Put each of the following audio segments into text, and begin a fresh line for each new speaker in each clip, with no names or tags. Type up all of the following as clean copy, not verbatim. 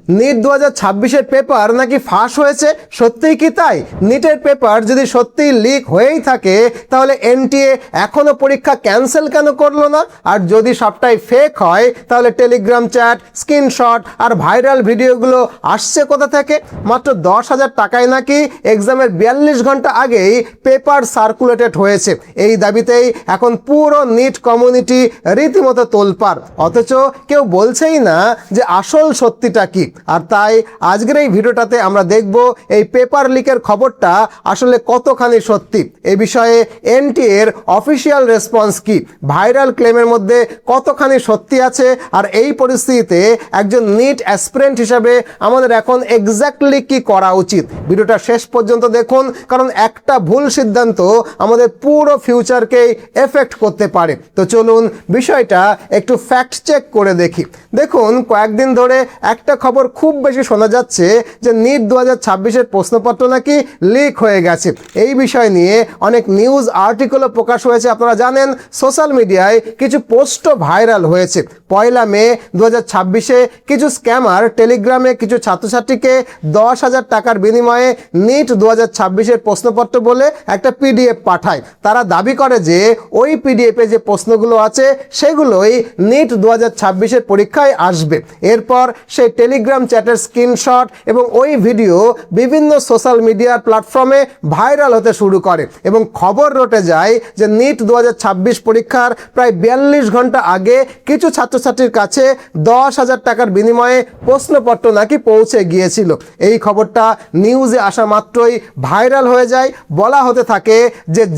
NEET 2026-এর paper নাকি ফাঁস হয়েছে, সত্যিই কি তাই? নিটের পেপার যদি সত্যিই লিক হয়েই থাকে তাহলে এনটিএ এখনও পরীক্ষা ক্যান্সেল কেন করলো না? আর যদি সবটাই ফেক হয় তাহলে টেলিগ্রাম চ্যাট, স্ক্রিনশট আর ভাইরাল ভিডিওগুলো আসছে কোথা থেকে? মাত্র 10,000 টাকায় নাকি এক্সামের 42 ঘন্টা আগেই পেপার সার্কুলেটেড হয়েছে। এই দাবিতেই এখন পুরো নিট কমিউনিটি রীতিমতো তোলপাড়, অথচ কেউ বলছেই না যে আসল সত্যিটা কি। আর তাই আজকের এই ভিডিওটাতে আমরা দেখব এই পেপার লিকের খবরটা আসলে কতখানি সত্যি, এই বিষয়ে এনটিএর অফিসিয়াল রেসপন্স কি, ভাইরাল ক্লেমের মধ্যে কতখানি সত্যি আছে, আর এই পরিস্থিতিতে একজন নিট অ্যাসপিরেন্ট হিসাবে আমাদের এখন এক্স্যাক্টলি কি করা উচিত। ভিডিওটা শেষ পর্যন্ত দেখুন, কারণ একটা ভুল সিদ্ধান্ত আমাদের পুরো ফিউচারকেই এফেক্ট করতে পারে। তো চলুন বিষয়টা একটু ফ্যাক্ট চেক করে দেখি। দেখুন, কয়েকদিন ধরে একটা খবর খুব বেশি শোনা যাচ্ছে যে নিট 2026-এর প্রশ্নপত্র নাকি লিক হয়ে গেছে। এই বিষয় নিয়ে অনেক নিউজ আর্টিকেলও প্রকাশ হয়েছে। আপনারা জানেন, সোশ্যাল মিডিয়ায় কিছু পোস্টও ভাইরাল হয়েছে। 1 মে 2026-এ কিছু স্ক্যামার টেলিগ্রামে কিছু ছাত্রছাত্রীকে 10,000 টাকার বিনিময়ে নিট 2026-এর প্রশ্নপত্র বলে একটা পিডিএফ পাঠায়। তারা দাবি করে যে ওই পিডিএফে যে প্রশ্নগুলো আছে সেগুলোই নিট 2026-এর পরীক্ষায় আসবে। এরপর সেই টেলিগ্রাম চ্যাটের স্ক্রিনশট এবং ওই ভিডিও বিভিন্ন সোশ্যাল মিডিয়া প্ল্যাটফর্মে ভাইরাল হতে শুরু করে এবং খবর রটে যায় যে নিট 2026 পরীক্ষার প্রায় 42 ঘন্টা আগে কিছু ছাত্রছাত্রীর কাছে 10,000 টাকার বিনিময়ে প্রশ্নপত্র নাকি পৌঁছে গিয়েছিল। এই খবরটা নিউজে আসা মাত্রই ভাইরাল হয়ে যায়। বলা হতে থাকে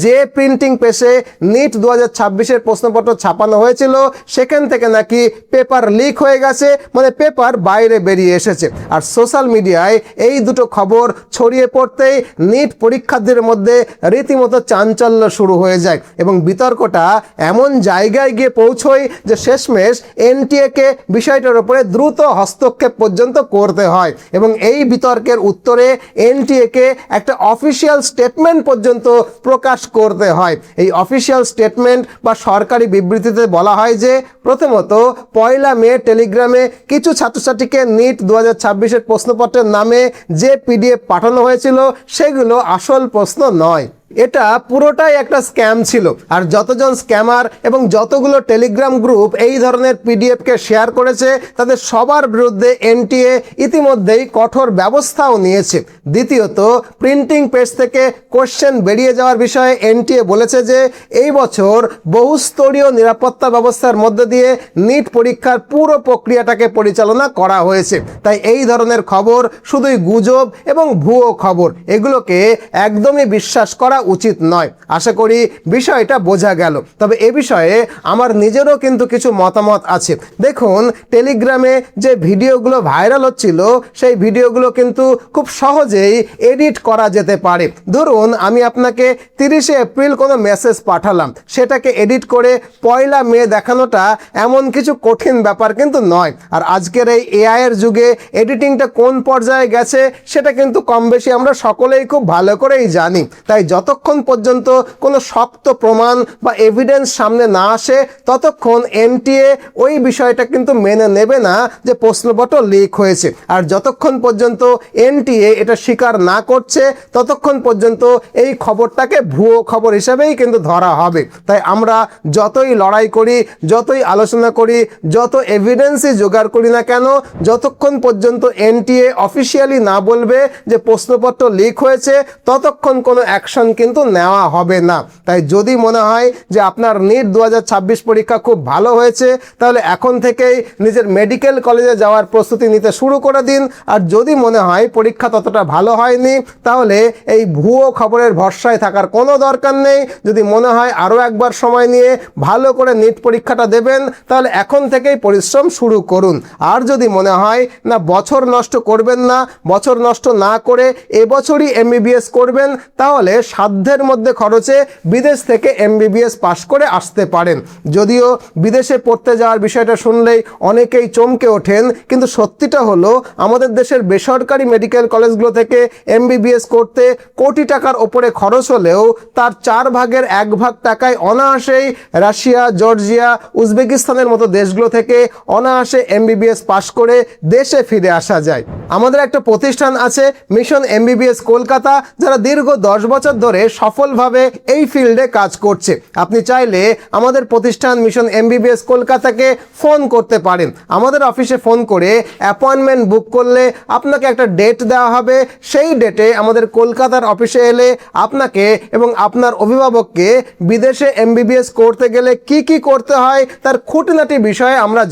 যে প্রিন্টিং প্রেসে নিট 2026-এর প্রশ্নপত্র ছাপানো হয়েছিল সেখান থেকে নাকি পেপার লিক হয়ে গেছে, মানে পেপার বাইরে বেরিয়ে এসেছে। আর সোশ্যাল মিডিয়ায় এই দুটো খবর ছড়িয়ে পড়তেই নিট পরীক্ষার্থীদের মধ্যে রীতিমতো চাঞ্চল্য শুরু হয়ে যায় এবং বিতর্কটা এমন জায়গায় গিয়ে পৌঁছয় যে শেষমেশ এনটিএকে বিষয়টার উপরে দ্রুত হস্তক্ষেপ পর্যন্ত করতে হয় এবং এই বিতর্কের উত্তরে এনটিএকে একটা অফিসিয়াল স্টেটমেন্ট পর্যন্ত প্রকাশ করতে হয়। এই অফিসিয়াল স্টেটমেন্ট বা সরকারি বিবৃতিতে বলা হয় যে প্রথমত 1 মে টেলিগ্রামে কিছু ছাত্রছাত্রীকে নিট 2026-এর প্রশ্নপত্রের নামে যে পিডিএফ পাঠানো হয়েছিল সেগুলো আসল প্রশ্ন নয়, এটা পুরোটাই একটা স্ক্যাম ছিল। আর যতজন স্ক্যামার এবং যতগুলো টেলিগ্রাম গ্রুপ এই ধরনের পিডিএফকে শেয়ার করেছে তাদের সবার বিরুদ্ধে এনটিএ ইতিমধ্যেই কঠোর ব্যবস্থাও নিয়েছে। দ্বিতীয়ত, প্রিন্টিং প্রেস থেকে কোশ্চেন বেরিয়ে যাওয়ার বিষয়ে এনটিএ বলেছে যে এই বছর বহুস্তরীয় নিরাপত্তা ব্যবস্থার মধ্যে দিয়ে নিট পরীক্ষার পুরো প্রক্রিয়াটাকে পরিচালনা করা হয়েছে। তাই এই ধরনের খবর শুধুই গুজব এবং ভুয়ো খবর, এগুলোকে একদমই বিশ্বাস করা উচিত নয়। আশা করি বিষয়টা বোঝা গেল। তবে এ বিষয়ে আমার নিজেরও কিন্তু কিছু মতামত আছে। দেখুন, টেলিগ্রামে যে ভিডিওগুলো ভাইরাল হচ্ছিল সেই ভিডিওগুলো কিন্তু খুব সহজেই এডিট করা যেতে পারে। ধরুন, আমি আপনাকে 30শে এপ্রিল কোনো মেসেজ পাঠালাম, সেটাকে এডিট করে 1 মে দেখানোটা এমন কিছু কঠিন ব্যাপার কিন্তু নয়। আর আজকের এই এআই এর যুগে এডিটিংটা কোন পর্যায়ে গেছে সেটা কিন্তু কম বেশি আমরা সকলেই খুব ভালো করেই জানি। তাই যতক্ষণ পর্যন্ত কোনো শক্ত প্রমাণ বা এভিডেন্স সামনে না আসে ততক্ষণ এনটিএ ওই বিষয়টা কিন্তু মেনে নেবে না যে প্রশ্নপত্র লিক হয়েছে। আর যতক্ষণ পর্যন্ত এনটিএ এটা স্বীকার না করছে ততক্ষণ পর্যন্ত এই খবরটাকে ভুয়ো খবর হিসেবেই কিন্তু ধরা হবে। তাই আমরা যতই লড়াই করি, যতই আলোচনা করি, যত এভিডেন্সই জোগাড় করি না কেন, যতক্ষণ পর্যন্ত এনটিএ অফিসিয়ালি না বলবে যে প্রশ্নপত্র লিক হয়েছে ততক্ষণ কোনো অ্যাকশন কিন্তু নেওয়া হবে না। তাই যদি মনে হয় যে আপনার নিট 2026 পরীক্ষা খুব ভালো হয়েছে তাহলে এখন থেকেই নিজের মেডিকেল কলেজে যাওয়ার প্রস্তুতি নিতে শুরু করে দিন। আর যদি মনে হয় পরীক্ষা ততটা ভালো হয়নি তাহলে এই ভুয়ো খবরের ভরসায় থাকার কোনো দরকার নেই। যদি মনে হয় আরও একবার সময় নিয়ে ভালো করে নিট পরীক্ষাটা দেবেন তাহলে এখন থেকেই পরিশ্রম শুরু করুন। আর যদি মনে হয় না বছর নষ্ট করবেন না, বছর নষ্ট না করে এবছরই এমবিবিএস করবেন, তাহলে সাধ্যের মধ্যে খরচে বিদেশ থেকে এমবিবিএস পাশ করে আসতে পারেন। যদিও বিদেশে পড়তে যাওয়ার বিষয়টা শুনলেই অনেকেই চমকে ওঠেন, কিন্তু সত্যিটা হলো আমাদের দেশের বেসরকারি মেডিকেল কলেজগুলো থেকে এমবিবিএস করতে কোটি টাকার ওপরে খরচ হলেও তার 1/4 টাকায় অনায়াসেই রাশিয়া, জর্জিয়া, উজবেকিস্তানের মতো দেশগুলো থেকে অনায়াসে এমবিবিএস পাশ করে দেশে ফিরে আসা যায়। আমাদের একটা প্রতিষ্ঠান আছে মিশন এমবিবিএস কলকাতা, যারা দীর্ঘ 10 বছর ধরে সফলভাবে এই ফিল্ডে কাজ করছে। আপনি চাইলে আমাদের প্রতিষ্ঠান মিশন এমবিবিএস কলকাতাকে ফোন করতে পারেন। আমাদের অফিসে ফোন করে অ্যাপয়েন্টমেন্ট বুক করলে আপনাকে একটা ডেট দেওয়া হবে। সেই ডেটে আমাদের কলকাতার অফিসে এলে আপনাকে এবং আপনার অভিভাবককে বিদেশে এমবিবিএস করতে গেলে কি করতে হয় তার খুঁটিনাটি বিষয়ে আমরা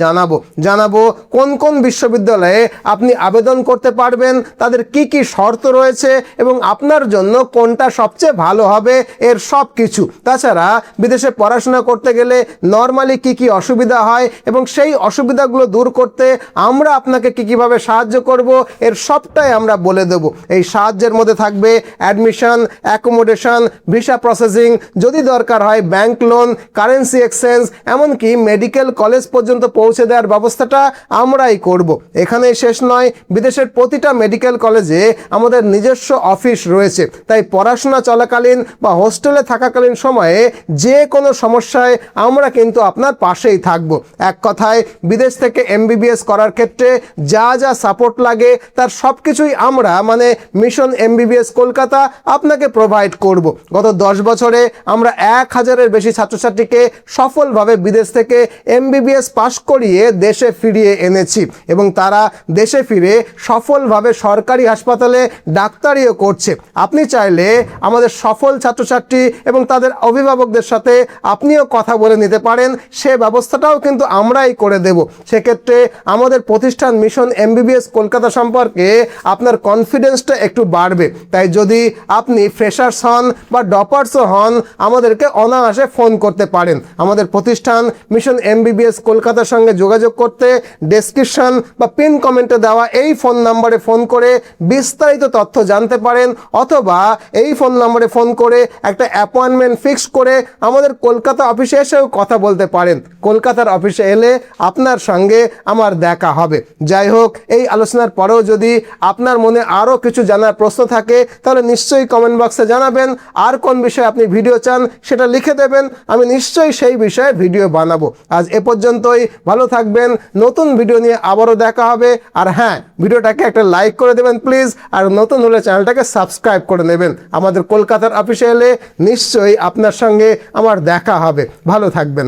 জানাবো কোন কোন বিশ্ববিদ্যালয়ে আপনি আবেদন করতে পারবেন, তাদের কি শর্ত রয়েছে এবং আপনার জন্য কোনটা সবচেয়ে ভালো হবে, এর সব কিছু। তাছাড়া বিদেশে পড়াশোনা করতে গেলে নর্মালি কি অসুবিধা হয় এবং সেই অসুবিধাগুলো দূর করতে আমরা আপনাকে কিভাবে সাহায্য করব, এর সবটাই আমরা বলে দেব। এই সাহায্যের মধ্যে থাকবে অ্যাডমিশন, অ্যাকোমোডেশন, ভিসা প্রসেসিং, যদি দরকার হয় ব্যাংক লোন, কারেন্সি এক্সচেঞ্জ, এমনকি মেডিকেল কলেজ পর্যন্ত পৌঁছে দেওয়ার ব্যবস্থাটা আমরাই করব। এখানেই শেষ নয়, বিদেশের প্রতিটা মেডিকেল কলেজে আমাদের নিজস্ব অফিস রয়েছে। তাই পড়াশোনা চলাকালীন বা হোস্টেলে থাকাকালীন সময়ে যে কোনো সমস্যায় আমরা কিন্তু আপনার পাশেই থাকব। এক কথায় বিদেশ থেকে এমবিবিএস করার ক্ষেত্রে যা সাপোর্ট লাগে তার সব কিছুই আমরা মানে মিশন এমবিবিএস কলকাতা আপনাকে প্রোভাইড করব। গত 10 বছরে আমরা 1000-এর বেশি ছাত্রছাত্রীকে সফলভাবে বিদেশ থেকে এমবিবিএস পাশ করিয়ে দেশে ফিরিয়ে এনেছি এবং তারা দেশে ফিরে সফলভাবে সরকারি হাসপাতালে ডাক্তারিও করছে। আপনি চাইলে আমাদের সফল ছাত্রছাত্রী এবং তাদের অভিভাবকদের সাথে আপনিও কথা বলে নিতে পারেন, সে ব্যবস্থাটাও কিন্তু আমরাই করে দেব। সেক্ষেত্রে আমাদের প্রতিষ্ঠান মিশন এমবিবিএস কলকাতা সম্পর্কে আপনার কনফিডেন্সটা একটু বাড়বে। তাই যদি আপনি ফ্রেশার্স হন বা ডপার্সও হন, আমাদেরকে অনায়াসে ফোন করতে পারেন। আমাদের প্রতিষ্ঠান মিশন এমবিবিএস কলকাতার সঙ্গে যোগাযোগ করতে ডেসক্রিপশন বা পিন কমেন্টে দেওয়া এই ফোন নাম্বারে ফোন করে বিস্তারিত তথ্য জানতে পারেন, অথবা এই ফোন নম্বরে ফোন করে একটা অ্যাপয়েন্টমেন্ট ফিক্স করে আমাদের কলকাতা অফিসে এসেও কথা বলতে পারেন। কলকাতার অফিসে এলে আপনার সঙ্গে আমার দেখা হবে। যাই হোক, এই আলোচনার পরেও যদি আপনার মনে আরও কিছু জানার প্রশ্ন থাকে তাহলে নিশ্চয়ই কমেন্ট বক্সে জানাবেন। আর কোন বিষয়ে আপনি ভিডিও চান সেটা লিখে দেবেন, আমি নিশ্চয়ই সেই বিষয়ে ভিডিও বানাবো। আজ এ পর্যন্তই, ভালো থাকবেন। নতুন ভিডিও নিয়ে আবারও দেখা হবে। আর হ্যাঁ, ভিডিওটাকে একটা লাইক করে দেবেন প্লিজ, আর নতুন হলে চ্যানেলটাকে সাবস্ক্রাইব করে নেবেন। আমাদের কলকাতার অফিসে এলে নিশ্চয়ই আপনার সঙ্গে আমার দেখা হবে। ভালো থাকবেন।